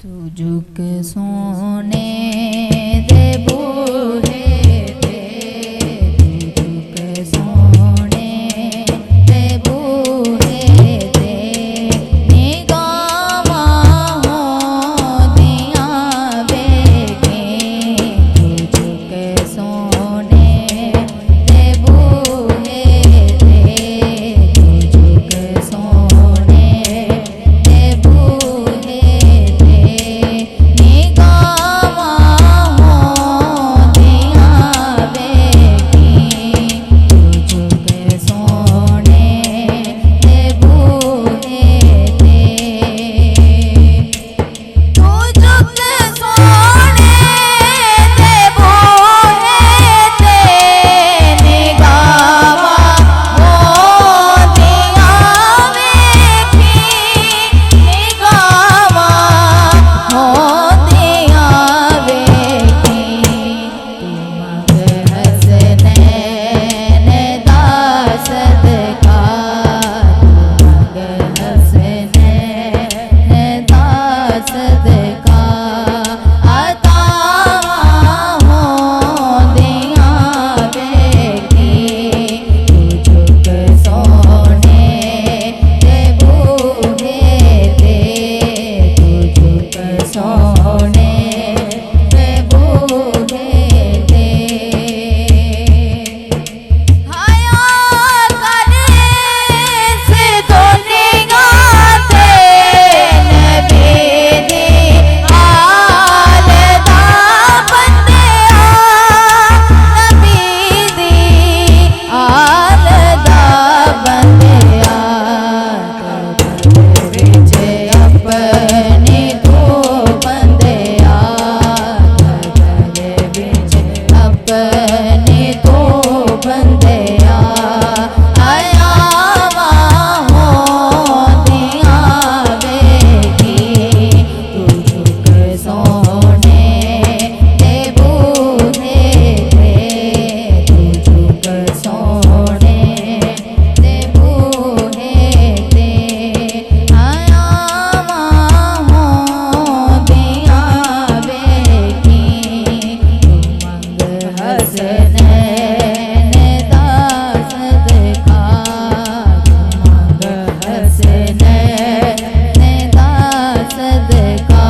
तुझुक सोने दे बूढ़े दे, तुझुक सोने दे बूढ़े दे, निगामा हो दिया बेके, तुझुक सोने दे बूढ़े दे, तुझुक सोने दे बूढ़े दे, निगामा हो दिया बेकी, तुझुक सोने दे बूढ़े दे, तुझुक सोने दे बूढ़े दे, निगामा हो दिया बेकी, निगामा हो दिया बेकी, तुम हसनैन दास सदका, तुम हसनैन दास सदका, अता हो दिया बेकी, तुझुक सोने दे बूढ़े दे, तुझुक सोने दे बूढ़े दे, हाया करे से दुनिया ते नबी दी आलदा बंदिया, नबी दी आलदा बंदिया, विच अपनी तू बंदिया, विच अपनी तू बंदिया, आयावा हो दिया बेकी, तुझुक सोने दे बूढ़े दे, तुझुक सोने दे बूढ़े दे, आयावा हो दिया बेकी, तुमंग हसनैन दास सदका, तुमंग हसनैन दास सदका,